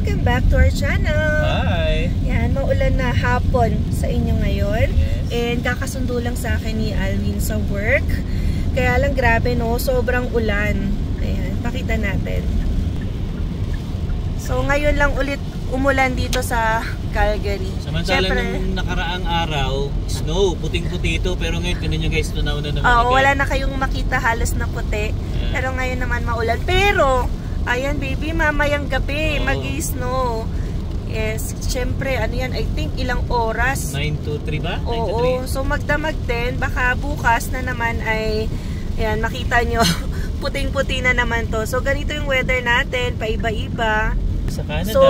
welcome back to our channel. Hi! Yan, maulan na hapon sa inyo ngayon. Yes. And kakasundo lang sa akin ni Alvin sa work. Kaya lang grabe no, sobrang ulan. Ayan, pakita natin. So ngayon lang ulit umulan dito sa Calgary. Samantala nung nakaraang araw, snow, puting-puti ito. Pero ngayon, tinan nyo guys, tunaw na naman. Wala na kayong makita halos na puti. Yeah. Pero ngayon naman maulan. Pero, ayan baby, mamayang gabi, mag-i-snow. Yes, syempre, ano yan, I think ilang oras? 9 to 3 ba? 9 Oo, to 3. so magdamag din. Baka bukas na naman ay, ayan, makita nyo, puting-puti na naman to. So ganito yung weather natin, paiba-iba. Sa Canada. So,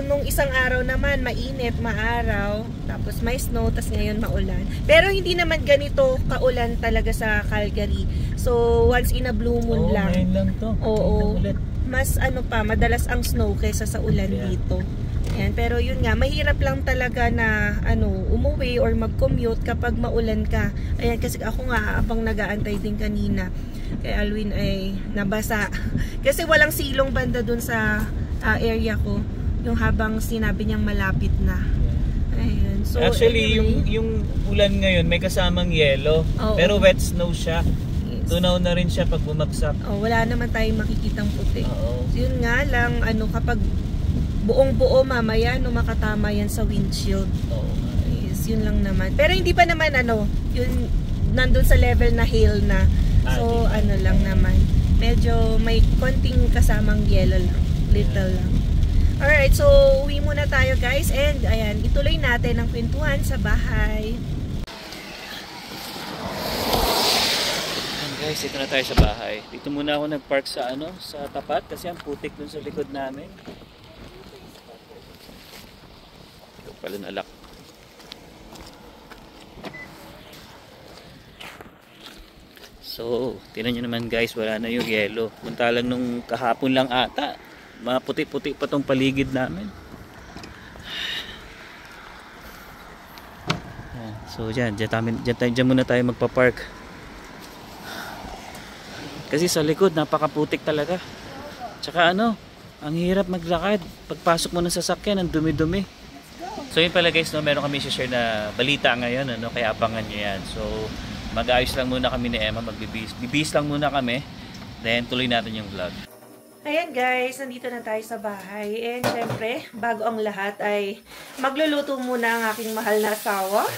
nung isang araw naman, mainit, maaraw, tapos may snow, tapos ngayon maulan. Pero hindi naman ganito kaulan talaga sa Calgary. So, once in a blue moon lang. Ngayon lang to. Oo. Mas ano pa, madalas ang snow kaysa sa ulan dito. Ayan, pero yun nga, mahirap lang talaga na umuwi or mag-commute kapag maulan ka. Ayan, kasi ako nga, abang nag-aantay din kanina. Kay Alwin ay nabasa. Kasi walang silong banda dun sa area ko, yung habang sinabi niyang malapit na. Ayan. So, actually, anyway, yung ulan ngayon may kasamang yelo. Pero wet snow siya. Yes. Tunaw na rin siya pag bumagsak. Wala naman tayong makikitang puti. So, yun nga lang, kapag buong-buo mamaya, makatama yan sa windshield. Yes, yun lang naman. Pero hindi pa naman, yun, nandun sa level na hail na. So, lang naman. Medyo may konting kasamang yelo lang. Little lang. Alright, so uwi muna tayo guys. And ayan, ituloy natin ang kwentuhan sa bahay. Ayan guys, ito na tayo sa bahay. Dito muna ako nag-park sa sa tapat kasi ang putik dun sa likod namin. Ito pala nalak. So, tinan nyo naman guys, wala na yung yelo. Punta lang nung kahapon lang ata. Maputi-puti pa tong paligid namin. So dyan muna tayo magpa-park. Kasi sa likod napakaputik talaga. Tsaka ang hirap maglakad. Pagpasok mo ng sasakyan, ang dumi-dumi. So yun pala guys, meron kami share na balita ngayon, kaya abangan nyo yan. So mag-ayos lang muna kami ni Emma, magbibis lang muna kami. Then tuloy natin yung vlog. Ayan guys, nandito na tayo sa bahay. And syempre, bago ang lahat ay magluluto muna ang aking mahal na asawa.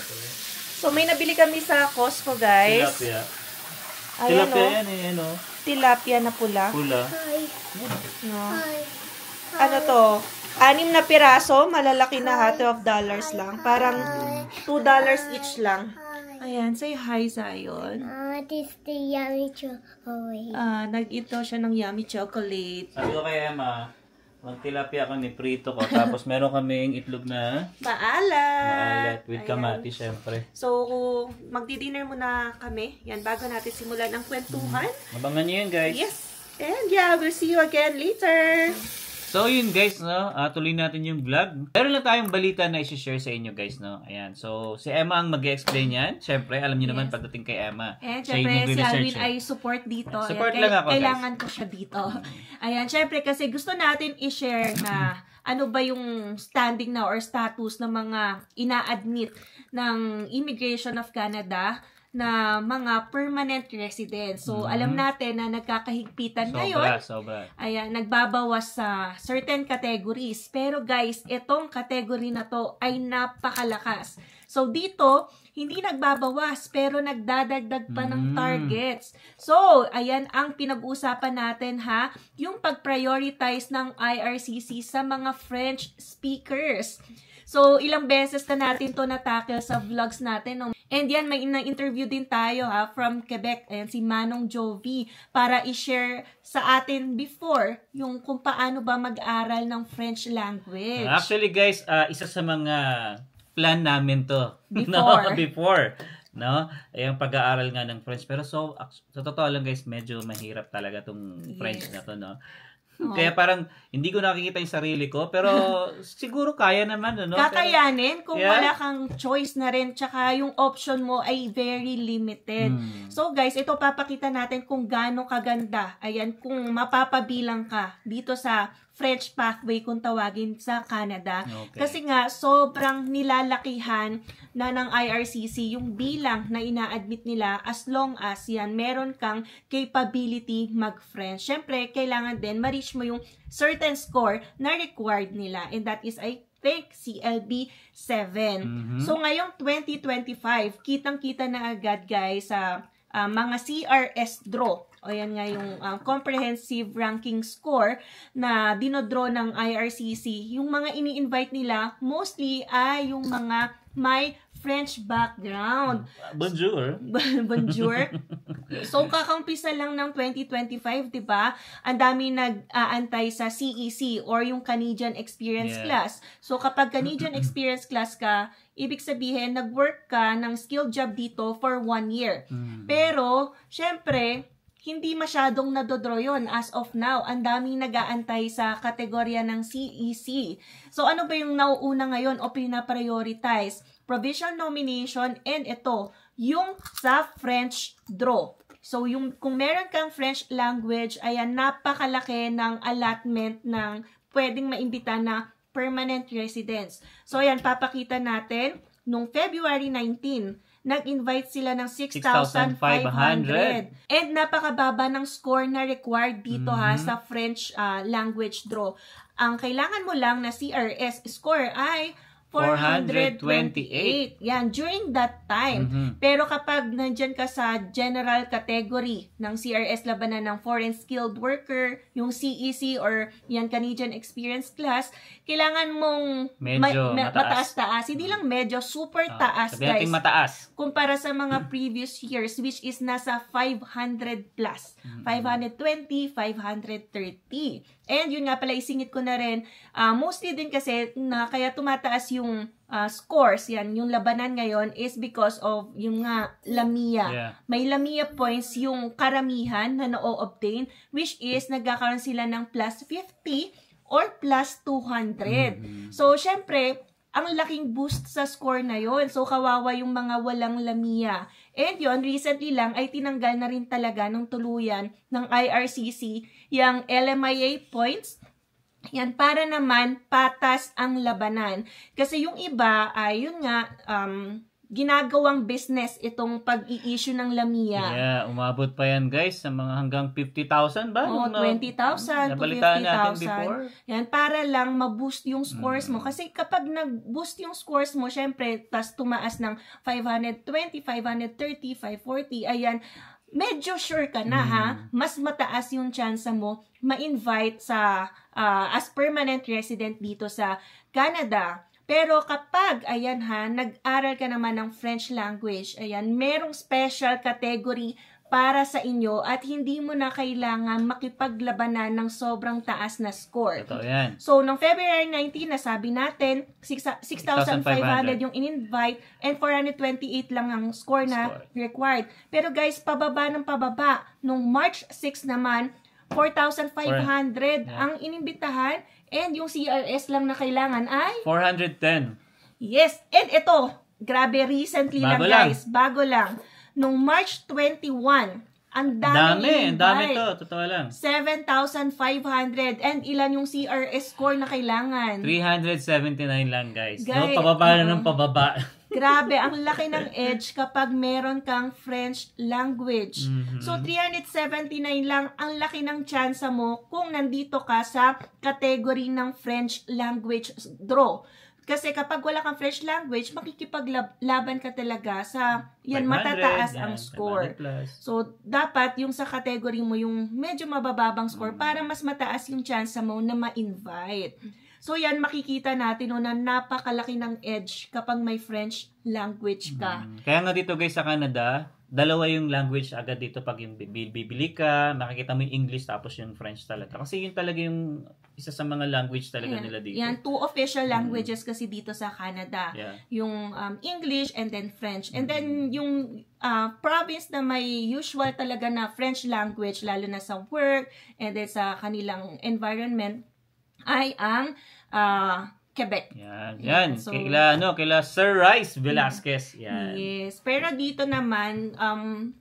So may nabili kami sa Costco guys. Tilapia. Ayan, tilapia yan tilapia na pula. Pula. No. Ano to? 6 na piraso, malalaki na ha, $12 lang. Parang $2 each lang. Ayan, say hi, Zion. This is the yummy chocolate. Nag-ito siya ng yummy chocolate. Sabi ko kay Emma, magtilapia kami, prito ko. Tapos meron kaming itlog na maalat with kamati, syempre. So, magdi-dinner muna kami. Yan, bago natin simulan ang kwentuhan. Abangan nyo yun, guys. Yes. And yeah, we'll see you again later. So yun guys, tuloy natin yung vlog. Meron lang tayong balita na i-share sa inyo guys, Ayan. So si Emma ang mag-explain yan. Syempre, alam niyo naman pagdating kay Emma. And syempre, si Alvin ay support dito. Support lang ako, kailangan ko siya dito. Ayan, syempre kasi gusto natin i-share na ano ba yung standing na or status ng mga ina-admit ng Immigration of Canada na mga permanent residents. So, alam natin na nagkakahigpitan ngayon. Sobra. Ayan, nagbabawas sa certain categories. Pero guys, itong category na to ay napakalakas. So, dito, hindi nagbabawas, pero nagdadagdag pa ng targets. So, ayan ang pinag-uusapan natin ha, yung pag-prioritize ng IRCC sa mga French speakers. So, ilang beses na natin to na-tackle sa vlogs natin. And yan, may interview din tayo from Quebec. Ayan, si Manong Jovi para i-share sa atin before yung kung paano ba mag-aral ng French language. Actually guys, isa sa mga plan namin to. Before. Yung pag-aaral nga ng French. Pero sa totoo lang guys, medyo mahirap talaga tong French na to, Kaya parang hindi ko nakikita yung sarili ko, pero siguro kaya naman, Kakayanin kung wala kang choice na rin, tsaka yung option mo ay very limited. So guys, ito papakita natin kung gaano kaganda. Ayan, kung mapapabilang ka dito sa French pathway kung tawagin sa Canada. Okay. Kasi nga, sobrang nilalakihan na ng IRCC yung bilang na ina-admit nila as long as yan, meron kang capability mag-French. Siyempre, kailangan din ma-reach mo yung certain score na required nila. And that is, I think, CLB 7. So, ngayong 2025, kitang-kita na agad, guys, sa mga CRS draw. O yan nga yung comprehensive ranking score na dinodraw ng IRCC. Yung mga ini-invite nila, mostly ay yung mga may French background. Bonjour. Bonjour. So, kakaumpisa lang ng 2025, di ba? Ang dami nag-aantay sa CEC or yung Canadian Experience Class. So, kapag Canadian Experience Class ka, ibig sabihin, nag-work ka ng skilled job dito for 1 year. Pero, syempre, hindi masyadong nadodraw yun as of now. Ang daming nag-aantay sa kategorya ng CEC. So, ano ba yung nauuna ngayon o pinaprioritize? Provisional nomination, and ito, yung sa French draw. So, yung, kung meron kang French language, ayan, napakalaki ng allotment ng pwedeng maimbita na permanent residence. So, ayan, papakita natin, nung February 19, nag-invite sila ng 6,500. And napakababa ng score na required dito sa French language draw. Ang kailangan mo lang na CRS score ay 428. Yan, during that time. Pero kapag nandyan ka sa general category ng CRS labanan ng foreign skilled worker, yung CEC or yan Canadian Experience Class, kailangan mong medyo mataas-taas. Hindi lang medyo, super taas, guys. Mataas. Kumpara sa mga previous years, which is nasa 500 plus. 520, 530. And yun nga pala, isingit ko na rin, mostly din kasi na kaya tumataas yung scores, yan, yung labanan ngayon is because of yung nga Lamia. May Lamia points yung karamihan na na-obtain, which is nagkakaroon sila ng plus 50 or plus 200. So, syempre, ang laking boost sa score na yon. So, kawawa yung mga walang Lamia. And yon, recently lang ay tinanggal na rin talaga ng tuluyan ng IRCC yung LMIA points. Yan, para naman patas ang labanan. Kasi yung iba ay, yun nga, ginagawang business itong pag-i-issue ng Lamia. Yeah, umabot pa yan guys sa mga hanggang 50,000 ba? Oo, 20,000 to 50,000. Yan, para lang ma-boost yung scores mo. Kasi kapag nag-boost yung scores mo, syempre, tas tumaas ng 520, 530, 540, ayan, medyo sure ka na ha, mas mataas yung chance mo ma-invite sa as permanent resident dito sa Canada. Pero kapag, ayan ha, nag-aral ka naman ng French language, ayan, merong special category para sa inyo at hindi mo na kailangan makipaglabanan ng sobrang taas na score. Ito, yan. So, noong February 19, nasabi natin, 6,500 yung in-invite and 428 lang ang score na required. Pero guys, pababa ng pababa. Noong March 6 naman, 4,500 ang inimbitahan. And yung CRS lang na kailangan ay 410. Yes. And ito, grabe, recently lang guys. Bago lang. Nung March 21, ang dami to, totoo lang. 7,500. And ilan yung CRS score na kailangan? 379 lang guys. No, pababa na ng pababa. Grabe, ang laki ng edge kapag meron kang French language. So, 379 lang ang laki ng tsansa mo kung nandito ka sa category ng French language draw. Kasi kapag wala kang French language, makikipaglaban ka talaga sa, yan, 500, matataas ang score. So, dapat yung sa category mo, yung medyo mabababang score para mas mataas yung tsansa mo na ma-invite. So, yan, makikita natin na napakalaki ng edge kapag may French language ka. Kaya nga dito guys sa Canada, dalawa yung language agad dito pag yung bibili ka, makikita mo yung English tapos yung French talaga. Kasi yun talaga yung isa sa mga language talaga nila dito. Yan, 2 official languages kasi dito sa Canada. Yung English and then French. And then yung province na may usual talaga na French language, lalo na sa work and then sa kanilang environment, ay ang Quebec. Yan. So, kaila Sir Rice Velasquez. Yan. Yes. Pero dito naman,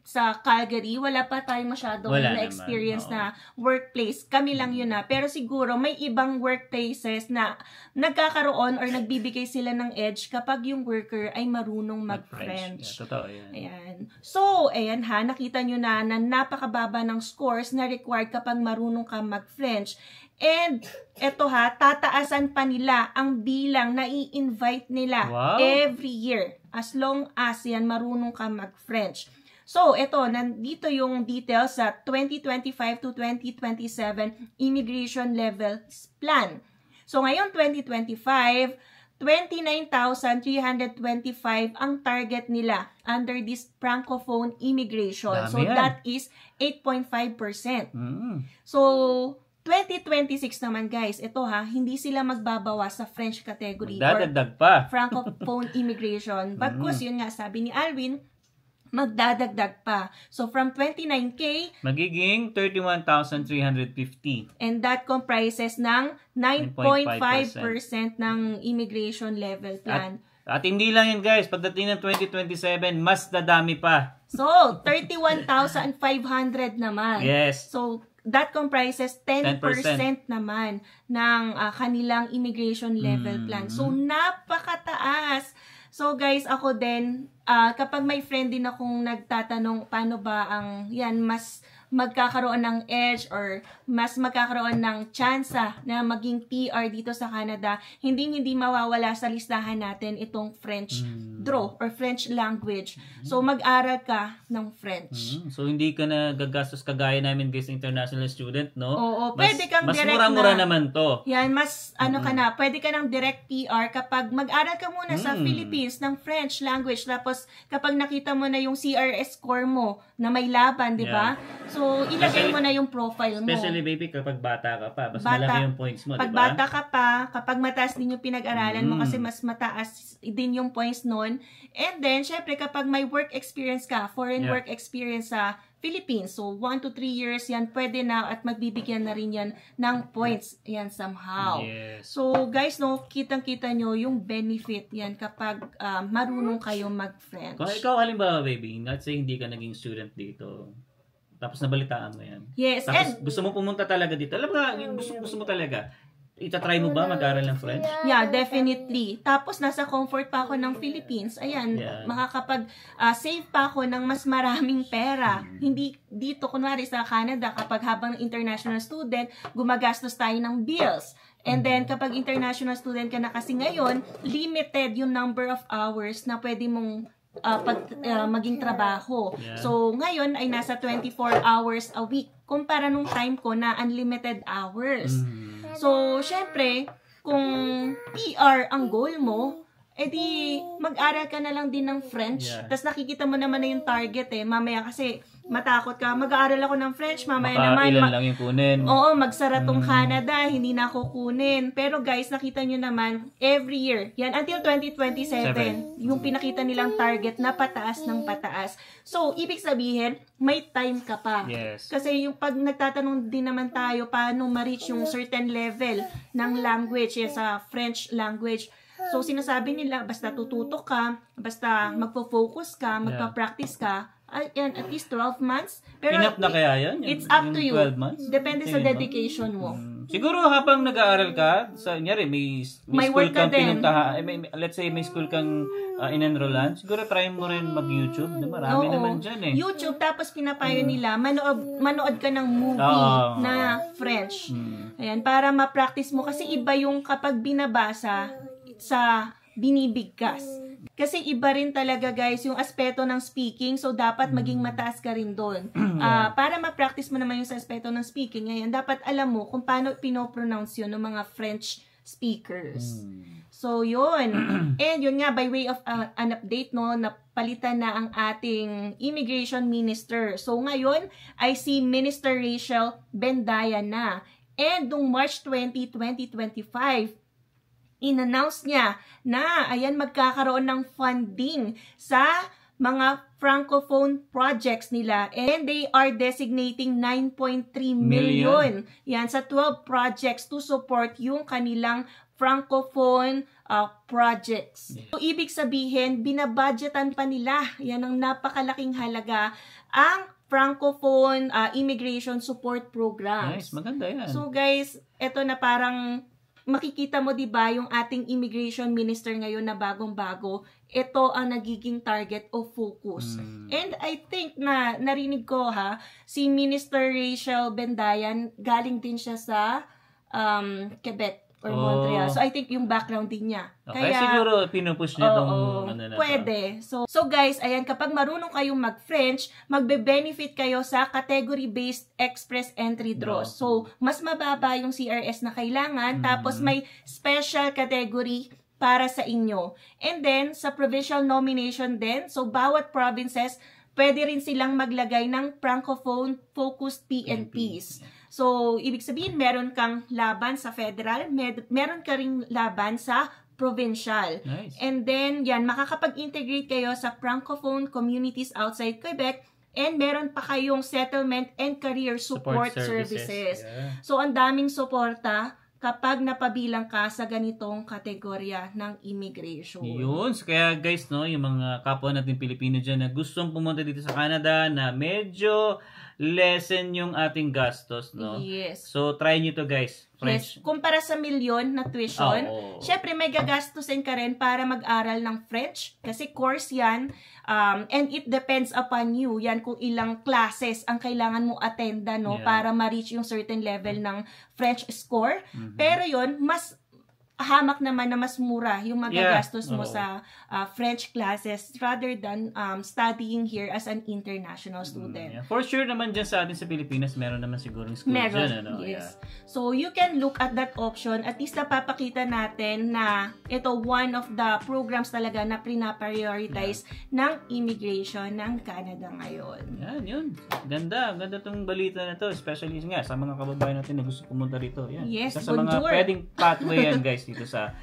sa Calgary, wala pa tayong masyadong na-experience na workplace. Kami lang yun na. Pero siguro, may ibang workplaces na nagkakaroon or nagbibigay sila ng edge kapag yung worker ay marunong mag-French. Yeah, totoo yan. Ayan. So, ayan ha, nakita nyo na napakababa ng scores na required kapag marunong ka mag-French. And, eto ha, tataasan pa nila ang bilang na i-invite nila every year. As long as yan marunong ka mag-French. So, eto, nandito yung details sa 2025 to 2027 Immigration Levels Plan. So, ngayon 2025, 29,325 ang target nila under this Francophone immigration. So, that is 8.5%. So, 2026 naman guys, ito ha, hindi sila magbabawas sa French category or Francophone immigration. Bagkus, yun nga, sabi ni Alvin, magdadagdag pa. So, from 29K, magiging 31,350. And that comprises ng 9.5% ng immigration level plan. At hindi lang yan guys, pagdating ng 2027, mas dadami pa. So, 31,500 naman. Yes. So, that comprises 10% naman ng kanilang immigration level plan. So, napakataas. So, guys, ako din, kapag may friend din akong nagtatanong paano ba ang, mas magkakaroon ng edge or mas magkakaroon ng tsansa na maging PR dito sa Canada, hindi mawawala sa listahan natin itong French draw or French language. So, mag-aral ka ng French. So, hindi ka na gagastos kagaya namin guys, international student, no? Oo, pwede kang direct mas mura-mura naman to. Yan, mas ka na, pwede ka ng direct PR kapag mag-aral ka muna sa Philippines ng French language. Tapos, kapag nakita mo na yung CRS score mo na may laban, di ba? So, ilagay mo na yung profile mo. Especially, baby, kapag bata ka pa. Mas malaki yung points mo, di ba? Pag bata ka pa, kapag mataas din yung pinag-aralan mo kasi mas mataas din yung points nun. And then, syempre, kapag may work experience ka, foreign work experience sa Philippines, so 1 to 3 years yan, pwede na at magbibigyan na rin yan ng points yan somehow. Yes. So, guys, no, kitang-kita nyo yung benefit yan kapag marunong kayo mag-French. Kung ikaw, halimbawa, baby, let's say hindi ka naging student dito, tapos nabalitaan mo yan. Yes. Tapos gusto mo pumunta talaga dito. Alam mo, yung gusto mo talaga. Itatry mo ba mag-aral ng French? Yeah, definitely. Tapos nasa comfort pa ako ng Philippines. Ayan, makakapag-save pa ako ng mas maraming pera. Hindi dito, kunwari sa Canada, kapag habang international student, gumagastos tayo ng bills. And then, kapag international student ka na kasi ngayon, limited yung number of hours na pwede mong maging trabaho. So, ngayon ay nasa 24 hours a week kumpara nung time ko na unlimited hours. So, syempre, kung PR ang goal mo, edi mag-aral ka na lang din ng French. Tapos nakikita mo naman na yung target mamaya kasi matakot ka, mag-aaral ako ng French, mamaya naman. Ilan lang yung kunin. Oo, magsara tong Canada, hindi na ako kunin. Pero guys, nakita nyo naman, every year, yan, until 2027, yung pinakita nilang target na pataas ng pataas. So, ibig sabihin, may time ka pa. Yes. Kasi yung pag nagtatanong din naman tayo, paano ma-reach yung certain level ng language, sa French language. So, sinasabi nila, basta tututo ka, basta magpo-focus ka, magpa-practice ka, yan, at least 12 months. Pero enough na kaya yan? It's up to you. 12 months? Depende sa dedication mo. Siguro habang nag-aaral ka, nyari, may school kang pinuntahan, let's say may school kang in-enrollan, siguro try mo rin mag-YouTube. Marami naman dyan YouTube, tapos pinapayo nila, manood ka ng movie na French. Ayan, para ma-practice mo. Kasi iba yung kapag binabasa sa binibigkas. Kasi iba rin talaga guys yung aspeto ng speaking, so dapat maging mataas ka rin doon. Para ma-practice mo naman yung sa aspeto ng speaking, ngayon dapat alam mo kung paano pinopronounce yun ng mga French speakers. So yun. And yun nga, by way of an update, no, napalitan na ang ating immigration minister. So ngayon ay si Minister Rachel Bendaya na. And noong March 20, 2025, in-announce niya na, ayan, magkakaroon ng funding sa mga Francophone projects nila, and they are designating 9.3 million yan sa 12 projects to support yung kanilang Francophone projects. So, ibig sabihin, binabudgetan pa nila, yan ang napakalaking halaga, ang Francophone Immigration Support Programs. Nice, maganda yan. So guys, eto na parang makikita mo 'di ba yung ating immigration minister ngayon na bagong-bago, ito ang nagiging target of focus. And I think na narinig ko si Minister Rachel Bendayan, galing din siya sa Quebec or Montreal. So I think yung background din niya. Okay, kaya siguro pinupush niya tong ano na pwede. So guys, ayan, kapag marunong kayong mag-French, magbe-benefit kayo sa category-based express entry draws. So mas mababa yung CRS na kailangan, tapos may special category para sa inyo. And then sa provincial nomination din, so bawat provinces pwede rin silang maglagay ng Francophone focused PNPs. So, ibig sabihin, meron kang laban sa federal, meron ka ring laban sa provincial. Nice. And then, yan, makakapag-integrate kayo sa Francophone communities outside Quebec, and meron pa kayong settlement and career support services. Yeah. So, ang daming suporta kapag napabilang ka sa ganitong kategorya ng immigration. Yun. So, kaya guys, no, yung mga kapwa natin Pilipino dyan na gustong pumunta dito sa Canada na medyo lessen yung ating gastos, no? Yes. So, try nyo to guys. French. Yes. Kumpara sa milyon na tuition, syempre may gagastusin ka rin para mag-aral ng French. Kasi course yan. And it depends upon you. Yan kung ilang classes ang kailangan mo attenda, no? Yeah. Para ma-reach yung certain level ng French score. Pero yun, mas hamak naman na mas mura yung magagastos mo sa French classes rather than studying here as an international student. For sure naman dyan sa atin sa Pilipinas, meron naman siguro school dyan. Ano? Yes. So, you can look at that option. At least napapakita natin na ito one of the programs talaga na prina-prioritize ng immigration ng Canada ngayon. Yan, yun. Ganda. Ganda tong balita na to. Especially nga sa mga kababayan natin na gusto pumunta rito. Yan. Yes, isa sa mga pwedeng pathway yan guys dito sa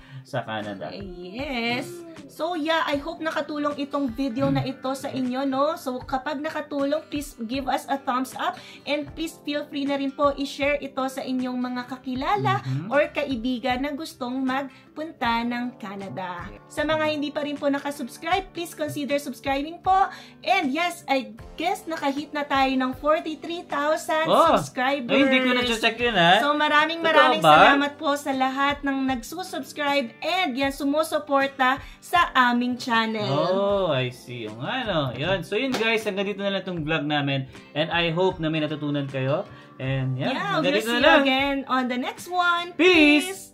Canada. Yes. So yeah, I hope nakatulong itong video na ito sa inyo, no? So kapag nakatulong, please give us a thumbs up, and please feel free na rin po i-share ito sa inyong mga kakilala or kaibigan na gustong magpunta ng Canada. Sa mga hindi pa rin po nakasubscribe, please consider subscribing po. And yes, I guess nakahit na tayo ng 43,000 subscribers. Ay, hindi ko na-check yun, ha? So maraming salamat po sa lahat ng nagsusubscribe and yan sumusuporta sa aming channel. Oh, I see. Yung ano, yun. So yun guys, hanggang dito na lang itong vlog namin. And I hope na may natutunan kayo. And yeah, we'll see you again on the next one. Peace!